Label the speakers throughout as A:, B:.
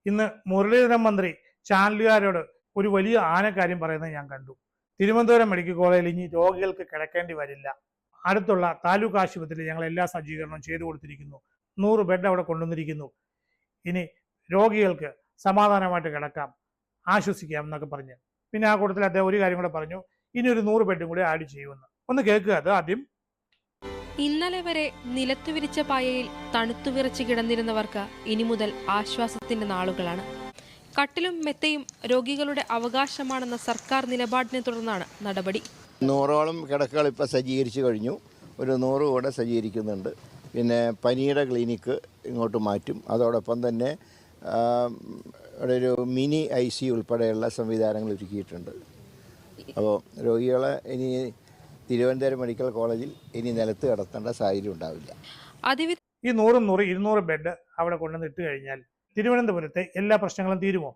A: ഇന്ന് മുരളീധരൻ മന്ത്രി ചാനലുകാരോട് ഒരു വലിയ ആനക്കാര്യം പറയുന്നത് ഞാൻ കണ്ടു. തിരുവനന്തപുരം മെഡിക്കൽ കോളേജിൽ ഇനി രോഗികൾക്ക് കിടക്കേണ്ടി വരില്ല. അടുത്തുള്ള താലൂക്ക് ആശുപത്രിയിൽ ഞങ്ങൾ എല്ലാ സജ്ജീകരണവും ചെയ്തു കൊടുത്തിരിക്കുന്നു. 100 ബെഡ് അവിടെ കൊണ്ടുവന്നിരിക്കുന്നു. ഇനി രോഗികൾക്ക് സമാധാനമായിട്ട് കിടക്കാം, ആശ്വസിക്കാം എന്നൊക്കെ പറഞ്ഞ്. പിന്നെ ആ കൂട്ടത്തിൽ അദ്ദേഹം ഒരു കാര്യം കൂടെ പറഞ്ഞു, ഇനി ഒരു 100 ബെഡും കൂടി ആഡ് ചെയ്യുമെന്ന്. ഒന്ന് കേൾക്കുക അത് ആദ്യം.
B: ഇന്നലെ വരെ നിലത്തു വിരിച്ച പായയിൽ തണുത്തു വിറച്ച് കിടന്നിരുന്നവർക്ക് ഇനി മുതൽ ആശ്വാസത്തിന്റെ നാളുകളാണ്. കട്ടിലും മെത്തയും രോഗികളുടെ അവകാശമാണെന്ന സർക്കാർ നിലപാടിനെ തുടർന്നാണ് നടപടി.
C: 100ഓളം കിടക്കകൾ ഇപ്പോൾ സജ്ജീകരിച്ചു കഴിഞ്ഞു. ഒരു 100 കൂടെ സജ്ജീകരിക്കുന്നുണ്ട്. പിന്നെ പനിയുടെ ക്ലിനിക്ക് ഇങ്ങോട്ട് മാറ്റും. അതോടൊപ്പം തന്നെ അവിടെ ഒരു മിനി ICU ഉൾപ്പെടെയുള്ള സംവിധാനങ്ങൾ ഒരുക്കിയിട്ടുണ്ട്. അപ്പോൾ രോഗികളെ ഇനി തിരുവനന്തപുരം മെഡിക്കൽ കോളേജിൽ ഇനി നിലത്ത് കിടത്തേണ്ട സാഹചര്യം ഉണ്ടാവില്ല.
A: ഈ 100-200 ബെഡ് അവിടെ കൊണ്ടുവന്നിട്ട് കഴിഞ്ഞാൽ തിരുവനന്തപുരത്തെ എല്ലാ പ്രശ്നങ്ങളും തീരുമോ?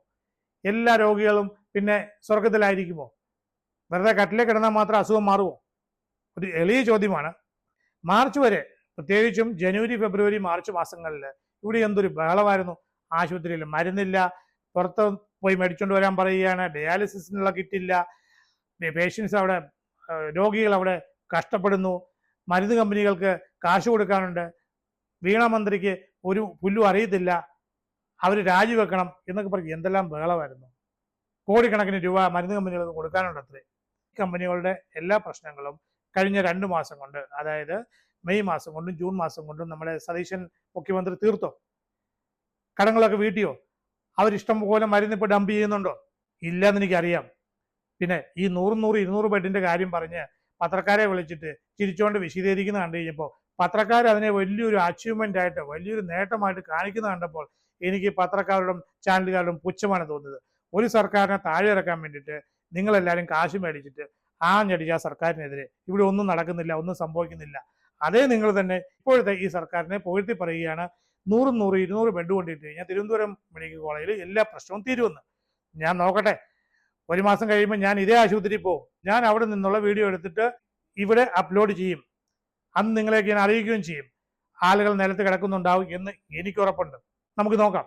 A: എല്ലാ രോഗികളും പിന്നെ സ്വർഗത്തിലായിരിക്കുമോ? വെറുതെ കട്ടിലേക്ക് കിടന്നാൽ മാത്രം അസുഖം മാറുമോ? ഒരു എളിയ ചോദ്യമാണ്. മാർച്ച് വരെ, പ്രത്യേകിച്ചും ജനുവരി, ഫെബ്രുവരി, മാർച്ച് മാസങ്ങളിൽ ഇവിടെ എന്തൊരു ബഹളമായിരുന്നു. ആശുപത്രിയിൽ മരുന്നില്ല, പുറത്ത് പോയി മേടിച്ചുകൊണ്ട് വരാൻ പറയുകയാണ്, ഡയാലിസിസിനുള്ള കിറ്റില്ല, പേഷ്യൻസ് അവിടെ, രോഗികൾ അവിടെ കഷ്ടപ്പെടുന്നു, മരുന്ന് കമ്പനികൾക്ക് കാശ് കൊടുക്കാനുണ്ട്, വീണ മന്ത്രിക്ക് ഒരു പുല്ലും അറിയത്തില്ല, അവർ രാജിവെക്കണം എന്നൊക്കെ പറഞ്ഞ് എന്തെല്ലാം ബഹളമായിരുന്നു. കോടിക്കണക്കിന് രൂപ മരുന്ന് കമ്പനികൾക്ക് കൊടുക്കാനുണ്ട്. അത്രേ കമ്പനികളുടെ എല്ലാ പ്രശ്നങ്ങളും കഴിഞ്ഞ 2 മാസം കൊണ്ട്, അതായത് മെയ് മാസം കൊണ്ടും ജൂൺ മാസം കൊണ്ടും നമ്മുടെ സതീശൻ മുഖ്യമന്ത്രി തീർത്തോ? കടങ്ങളൊക്കെ വീട്ടിയോ? അവരിഷ്ടം പോലെ മരുന്ന് ഇപ്പോൾ ഡംപ് ചെയ്യുന്നുണ്ടോ? ഇല്ലെന്ന് എനിക്കറിയാം. പിന്നെ ഈ 100-200 ബെഡിന്റെ കാര്യം പറഞ്ഞ് പത്രക്കാരെ വിളിച്ചിട്ട് ചിരിച്ചുകൊണ്ട് വിശദീകരിക്കുന്ന കണ്ടു കഴിഞ്ഞപ്പോൾ പത്രക്കാർ അതിനെ വലിയൊരു അച്ചീവ്മെന്റ് ആയിട്ട്, വലിയൊരു നേട്ടമായിട്ട് കാണിക്കുന്ന കണ്ടപ്പോൾ എനിക്ക് പത്രക്കാരോടും ചാനലുകാരോടും പുച്ഛമാണ് തോന്നുന്നത്. ഒരു സർക്കാരിനെ താഴെ ഇറക്കാൻ വേണ്ടിയിട്ട് നിങ്ങളെല്ലാവരും കാശ് മേടിച്ചിട്ട് ആഞ്ഞടിച്ച ആ സർക്കാരിനെതിരെ ഇവിടെ ഒന്നും നടക്കുന്നില്ല, ഒന്നും സംഭവിക്കുന്നില്ല. അതേ നിങ്ങൾ തന്നെ ഇപ്പോഴത്തെ ഈ സർക്കാരിനെ പുകഴ്ത്തി പറയുകയാണ്. 100-200 ബെഡ് കൊണ്ടിട്ട് കഴിഞ്ഞാൽ തിരുവനന്തപുരം മെഡിക്കൽ കോളേജിൽ എല്ലാ പ്രശ്നവും തീരുമെന്ന്. ഞാൻ നോക്കട്ടെ, 1 മാസം കഴിയുമ്പോൾ ഞാൻ ഇതേ ആശുപത്രിയിൽ പോകും. ഞാൻ അവിടെ നിന്നുള്ള വീഡിയോ എടുത്തിട്ട് ഇവിടെ അപ്ലോഡ് ചെയ്യും. അന്ന് നിങ്ങളെയൊക്കെ ഞാൻ അറിയിക്കുകയും ചെയ്യും. ആളുകൾ നിലത്ത് കിടക്കുന്നുണ്ടാവും എന്ന് എനിക്ക് ഉറപ്പുണ്ട്. നമുക്ക് നോക്കാം.